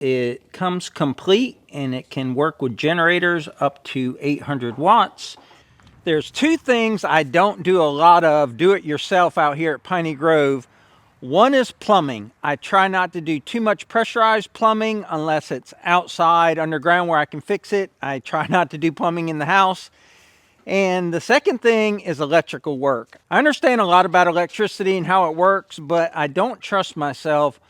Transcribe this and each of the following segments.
It comes complete and it can work with generators up to 800 watts. There's two things I don't do a lot of do-it-yourself out here at Piney Grove. One is plumbing. I try not to do too much pressurized plumbing unless it's outside underground where I can fix it. I try not to do plumbing in the house. And the second thing is electrical work. I understand a lot about electricity and how it works, but I don't trust myself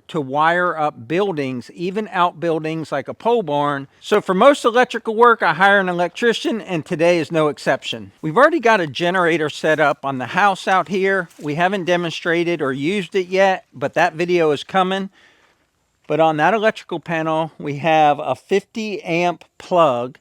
to wire up buildings, even outbuildings like a pole barn. So for most electrical work, I hire an electrician, and today is no exception. We've already got a generator set up on the house out here. We haven't demonstrated or used it yet, but that video is coming. But on that electrical panel, we have a 50 amp plug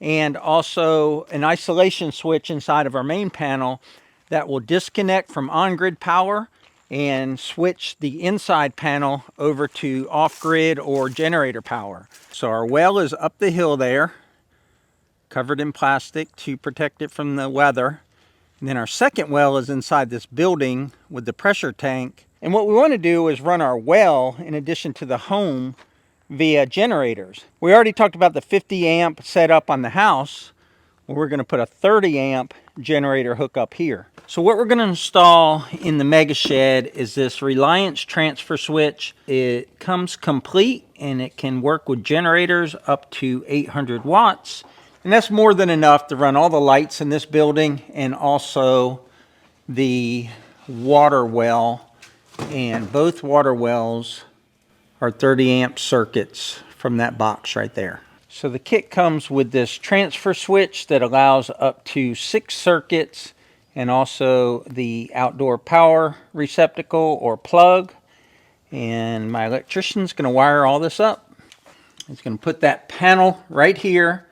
and also an isolation switch inside of our main panel that will disconnect from on-grid power and switch the inside panel over to off-grid or generator power. So our well is up the hill there, covered in plastic to protect it from the weather. And then our second well is inside this building with the pressure tank. And what we want to do is run our well in addition to the home via generators. We already talked about the 50 amp setup on the house. Well, we're going to put a 30 amp generator hookup here. So what we're going to install in the mega shed is this Reliance transfer switch. It comes complete and it can work with generators up to 800 watts. And that's more than enough to run all the lights in this building and also the water well. And both water wells are 30 amp circuits from that box right there. So the kit comes with this transfer switch that allows up to 6 circuits and also the outdoor power receptacle or plug. And my electrician's going to wire all this up. He's going to put that panel right here,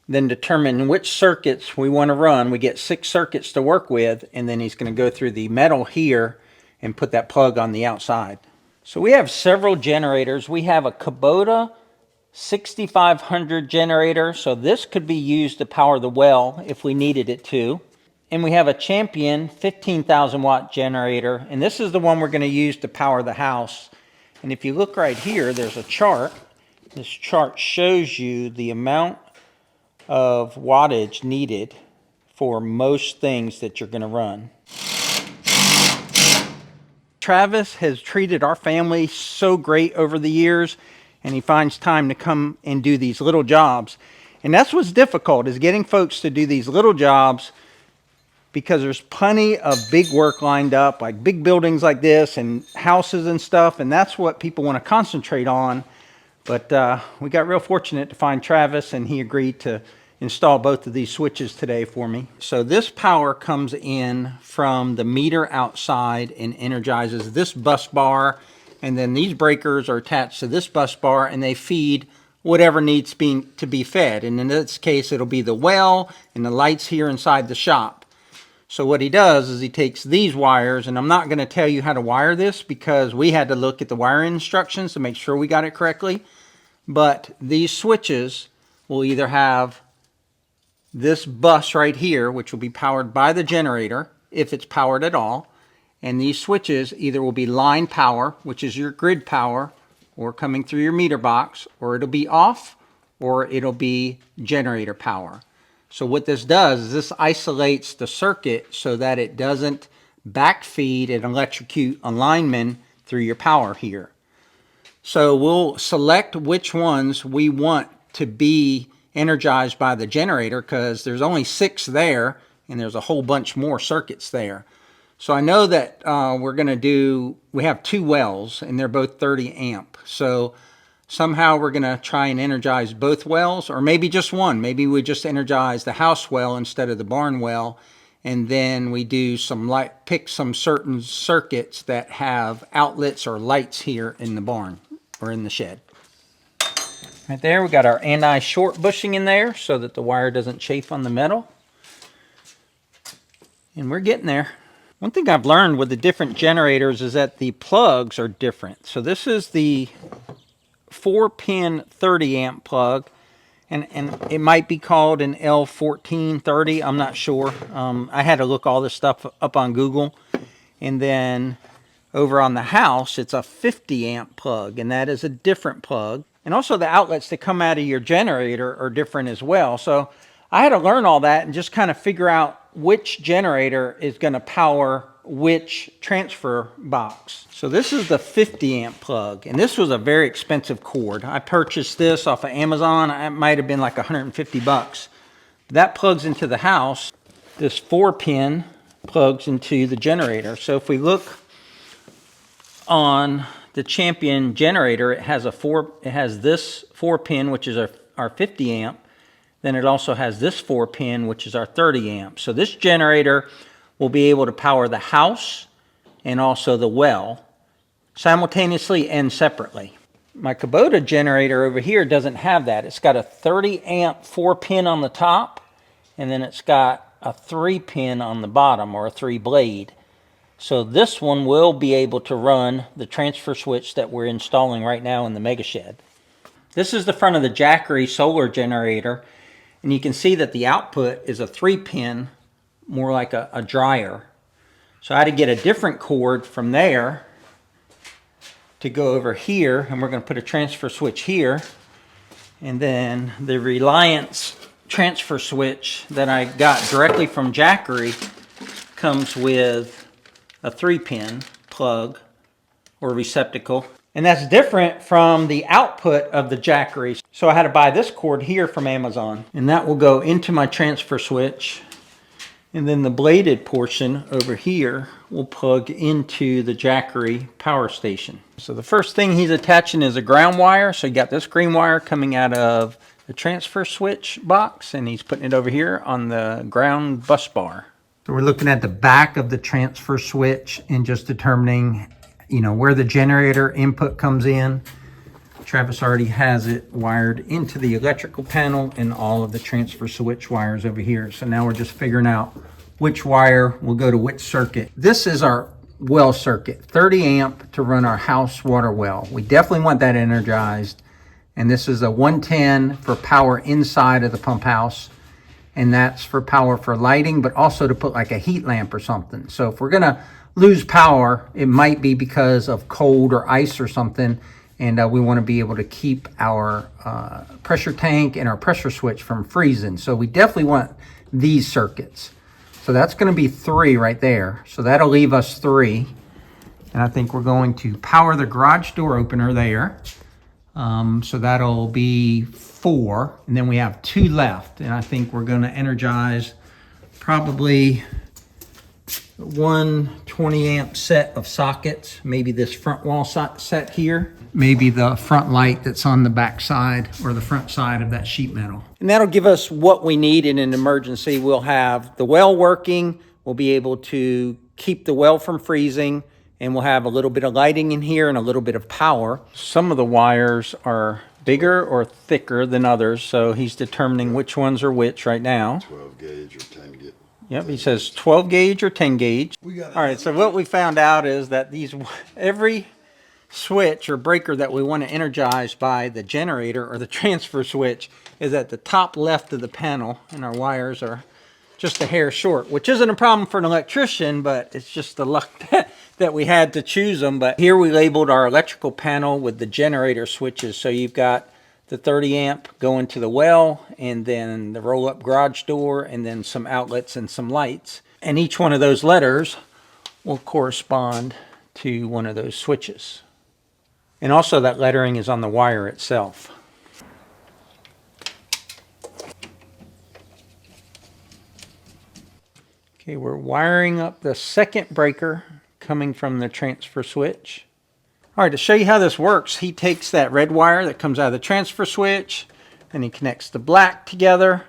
then determine which circuits we want to run. We get 6 circuits to work with, and then he's going to go through the metal here and put that plug on the outside. So we have several generators. We have a Kubota 6500 generator, so this could be used to power the well if we needed it to. And we have a Champion 15,000 watt generator, and this is the one we're going to use to power the house. And if you look right here, there's a chart. This chart shows you the amount of wattage needed for most things that you're going to run. Travis has treated our family so great over the years, and he finds time to come and do these little jobs. And that's what's difficult, is getting folks to do these little jobs, because there's plenty of big work lined up, like big buildings like this and houses and stuff, and that's what people want to concentrate on. But we got real fortunate to find Travis, and he agreed to install both of these switches today for me. So this power comes in from the meter outside and energizes this bus bar, and then these breakers are attached to this bus bar, and they feed whatever needs to be fed. And in this case, it'll be the well and the lights here inside the shop. So what he does is he takes these wires, and I'm not going to tell you how to wire this because we had to look at the wiring instructions to make sure we got it correctly. But these switches will either have this bus right here, which will be powered by the generator, if it's powered at all. And these switches either will be line power, which is your grid power, or coming through your meter box, or it'll be off, or it'll be generator power. So what this does is this isolates the circuit so that it doesn't backfeed and electrocute a lineman through your power here. So we'll select which ones we want to be energized by the generator, because there's only 6 there and there's a whole bunch more circuits there. So I know that we have 2 wells and they're both 30 amp. So somehow we're going to try and energize both wells, or maybe just one. Maybe we just energize the house well instead of the barn well, and then we do pick some certain circuits that have outlets or lights here in the barn or in the shed. Right there, we got our anti-short bushing in there so that the wire doesn't chafe on the metal. And we're getting there. One thing I've learned with the different generators is that the plugs are different. So this is the 4-pin 30 amp plug, and it might be called an L1430. I'm not sure. I had to look all this stuff up on Google. And then Over on the house, it's a 50 amp plug, and that is a different plug. And also the outlets that come out of your generator are different as well. So I had to learn all that and just kind of figure out which generator is going to power which transfer box. So this is the 50 amp plug, and this was a very expensive cord. I purchased this off of Amazon. It might have been like 150 bucks. That plugs into the house. This 4-pin plugs into the generator. So if we look on the Champion generator, it has this 4-pin, which is our 50 amp. Then it also has this 4-pin, which is our 30 amp. So this generator will be able to power the house and also the well simultaneously and separately. My Kubota generator over here doesn't have that. It's got a 30 amp 4-pin on the top, and then it's got a 3-pin on the bottom, or a 3-blade. So this one will be able to run the transfer switch that we're installing right now in the Mega Shed. This is the front of the Jackery solar generator, and you can see that the output is a 3-pin, more like a dryer. So I had to get a different cord from there to go over here, and we're going to put a transfer switch here. And then the Reliance transfer switch that I got directly from Jackery comes with a 3-pin plug or receptacle. And that's different from the output of the Jackery. So I had to buy this cord here from Amazon. And that will go into my transfer switch. And then the bladed portion over here will plug into the Jackery power station. So the first thing he's attaching is a ground wire. So you got this green wire coming out of the transfer switch box, and he's putting it over here on the ground bus bar. So we're looking at the back of the transfer switch and just determining, where the generator input comes in. Travis already has it wired into the electrical panel and all of the transfer switch wires over here. So now we're just figuring out which wire will go to which circuit. This is our well circuit, 30 amp to run our house water well. We definitely want that energized. And this is a 110 for power inside of the pump house. And that's for power for lighting, but also to put like a heat lamp or something. So if we're gonna lose power, it might be because of cold or ice or something. And we want to be able to keep our pressure tank and our pressure switch from freezing. So we definitely want these circuits. So that's going to be 3 right there. So that'll leave us 3. And I think we're going to power the garage door opener there. So that'll be 4. And then we have 2 left. And I think we're going to energize probably one 20 amp set of sockets. Maybe this front wall set here. Maybe the front light that's on the back side or the front side of that sheet metal. And that'll give us what we need in an emergency. We'll have the well working. We'll be able to keep the well from freezing. And we'll have a little bit of lighting in here and a little bit of power. Some of the wires are bigger or thicker than others. So he's determining which ones are which right now. 12 gauge or 10 gauge. Yep, he says 12 gauge or 10 gauge. All right, so what we found out is that every switch or breaker that we want to energize by the generator or the transfer switch is at the top left of the panel, and our wires are just a hair short, which isn't a problem for an electrician, but it's just the luck that we had to choose them. But here we labeled our electrical panel with the generator switches. So you've got the 30 amp going to the well, and then the roll-up garage door, and then some outlets and some lights. And each one of those letters will correspond to one of those switches. And also that lettering is on the wire itself. Okay, we're wiring up the second breaker coming from the transfer switch. All right, to show you how this works, he takes that red wire that comes out of the transfer switch and he connects the black together.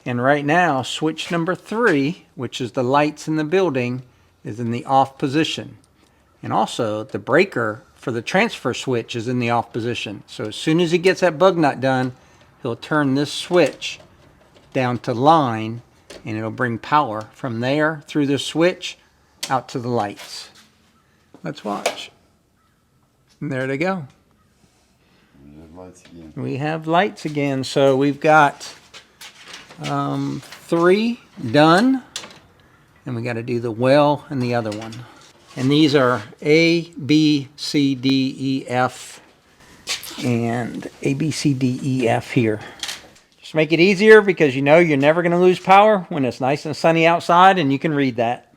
And right now, switch number 3, which is the lights in the building, is in the off position. And also the breaker for the transfer switch is in the off position. So as soon as he gets that bug nut done, he'll turn this switch down to line, and it'll bring power from there through the switch out to the lights. Let's watch. And there they go. We have lights again. So we've got 3 done, and we got to do the well and the other one. And these are A, B, C, D, E, F, and A, B, C, D, E, F here. Just make it easier because you know you're never going to lose power when it's nice and sunny outside and you can read that.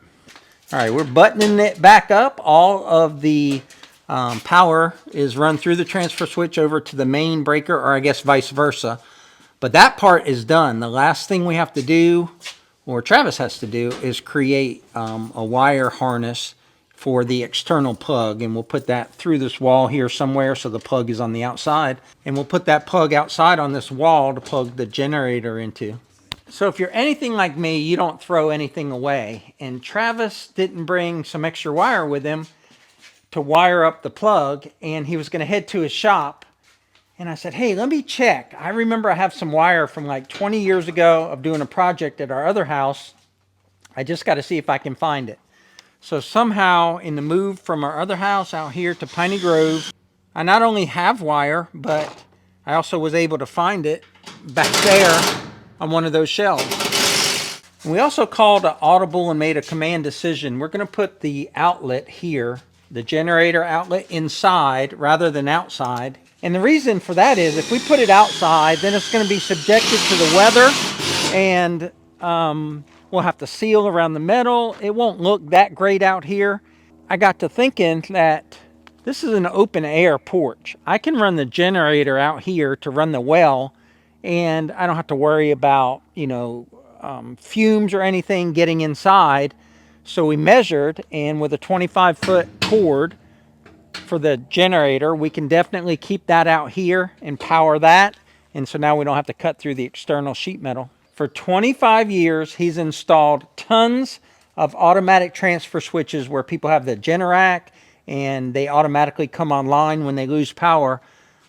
All right, we're buttoning it back up. All of the power is run through the transfer switch over to the main breaker, or I guess vice versa. But that part is done. The last thing we have to do, or Travis has to do, is create a wire harness for the external plug, and we'll put that through this wall here somewhere so the plug is on the outside, and we'll put that plug outside on this wall to plug the generator into. So if you're anything like me, you don't throw anything away, and Travis didn't bring some extra wire with him to wire up the plug, and he was going to head to his shop, and I said, hey, let me check. I remember I have some wire from like 20 years ago of doing a project at our other house. I just got to see if I can find it. So somehow in the move from our other house out here to Piney Grove, I not only have wire, but I also was able to find it back there on one of those shelves. And we also called an audible and made a command decision. We're going to put the outlet here, the generator outlet, inside rather than outside. And the reason for that is if we put it outside, then it's going to be subjected to the weather, and we'll have to seal around the metal. It won't look that great out here. I got to thinking that this is an open air porch. I can run the generator out here to run the well, and I don't have to worry about, you know, fumes or anything getting inside. So we measured, and with a 25-foot cord for the generator, we can definitely keep that out here and power that. And so now we don't have to cut through the external sheet metal. For 25 years, he's installed tons of automatic transfer switches where people have the Generac and they automatically come online when they lose power.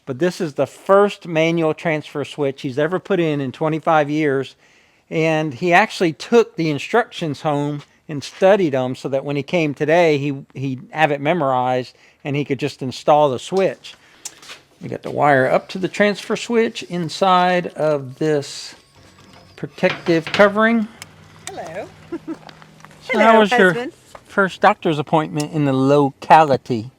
But this is the first manual transfer switch he's ever put in 25 years. And he actually took the instructions home and studied them so that when he came today, he'd have it memorized and he could just install the switch. We got the wire up to the transfer switch inside of this protective covering. Hello. So Hello, how was husband. your first doctor's appointment in the locality?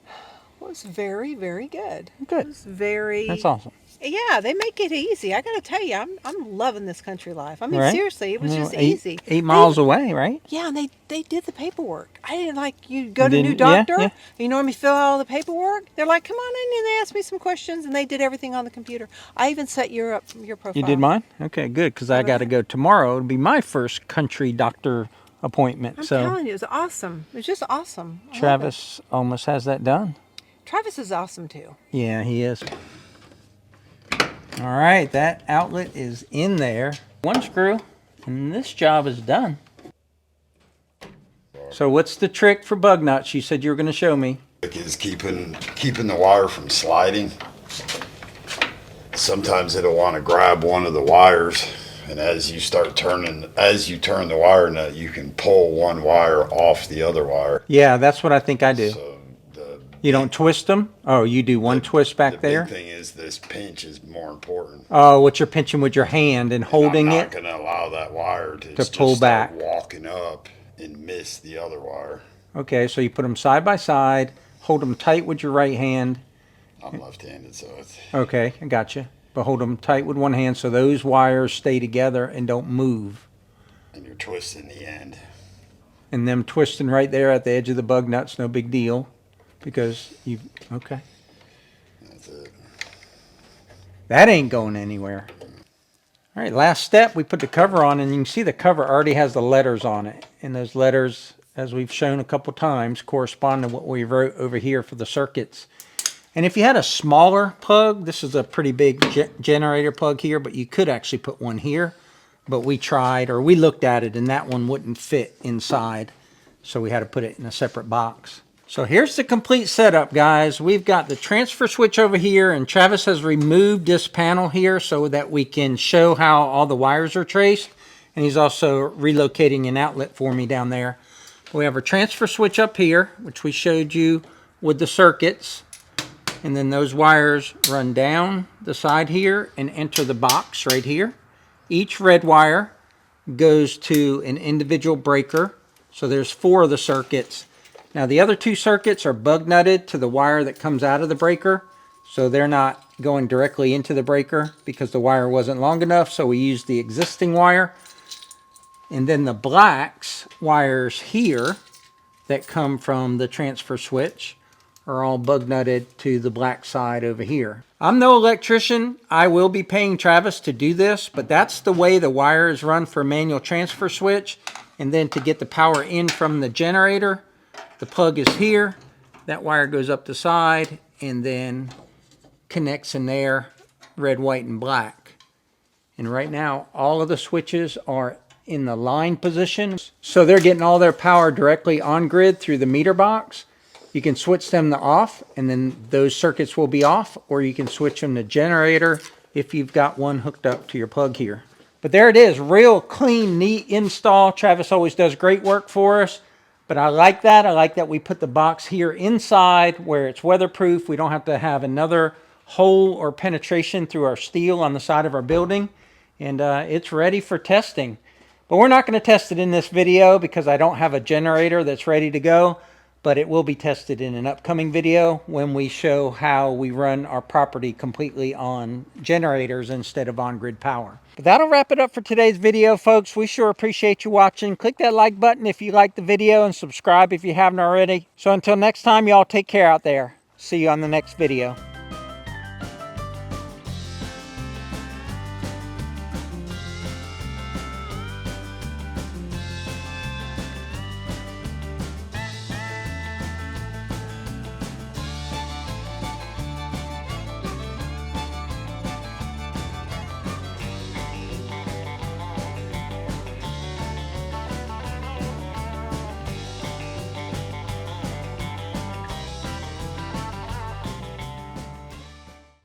Well, it was very, very good. Good. It was very... That's awesome. Yeah, they make it easy. I got to tell you, I'm loving this country life. I mean, Right? seriously, it was You know, just easy. 8 miles away, right? Yeah, and they did the paperwork. I didn't like, you go to a new Didn't- yeah, doctor, yeah. you normally fill out all the paperwork. They're like, come on in, and they asked me some questions, and they did everything on the computer. I even set your profile. You did mine? Okay, good, because I got to go tomorrow. It'll be my first country doctor appointment. I'm So telling you, it was awesome. It was just awesome. I love it. Travis almost has that done. Travis is awesome, too. Yeah, he is. All right, that outlet is in there. One screw, and this job is done. So what's the trick for bug nuts? You said you were going to show me. Is keeping the wire from sliding. Sometimes it'll want to grab one of the wires, and as you turn the wire nut, you can pull one wire off the other wire. Yeah, that's what I think I do. So You don't twist them? Oh, you do one twist back there? The big thing is this pinch is more important. Oh, what you're pinching with your hand and holding I'm it? not going to allow that wire to pull just start back. walking up and miss the other wire. Okay, so you put them side by side, hold them tight with your right hand. I'm left-handed, so it's... Okay, I got you. But hold them tight with one hand so those wires stay together and don't move. And you're twisting the end. And them twisting right there at the edge of the bug nut's no big deal. Because you... Okay. That's it. That ain't going anywhere. All right, last step, we put the cover on, and you can see the cover already has the letters on it. And those letters, as we've shown a couple times, correspond to what we wrote over here for the circuits. And if you had a smaller plug, this is a pretty big generator plug here, but you could actually put one here. But we tried, or we looked at it, and that one wouldn't fit inside. So we had to put it in a separate box. So here's the complete setup, guys. We've got the transfer switch over here, and Travis has removed this panel here so that we can show how all the wires are traced. And he's also relocating an outlet for me down there. We have our transfer switch up here, which we showed you with the circuits. And then those wires run down the side here and enter the box right here. Each red wire goes to an individual breaker. So there's 4 of the circuits. Now the other two circuits are bug nutted to the wire that comes out of the breaker, so they're not going directly into the breaker because the wire wasn't long enough, so we used the existing wire. And then the blacks wires here that come from the transfer switch are all bug nutted to the black side over here. I'm no electrician. I will be paying Travis to do this, but that's the way the wire is run for a manual transfer switch. And then to get the power in from the generator, the plug is here. That wire goes up the side and then connects in there, red, white, and black. And right now, all of the switches are in the line position. So they're getting all their power directly on grid through the meter box. You can switch them to off and then those circuits will be off, or you can switch them to generator if you've got one hooked up to your plug here. But there it is, real clean, neat install. Travis always does great work for us, but I like that. I like that we put the box here inside where it's weatherproof. We don't have to have another hole or penetration through our steel on the side of our building, and it's ready for testing. But we're not going to test it in this video because I don't have a generator that's ready to go, but it will be tested in an upcoming video when we show how we run our property completely on generators instead of on-grid power. But that'll wrap it up for today's video, folks. We sure appreciate you watching. Click that like button if you like the video and subscribe if you haven't already. So until next time, y'all take care out there. See you on the next video.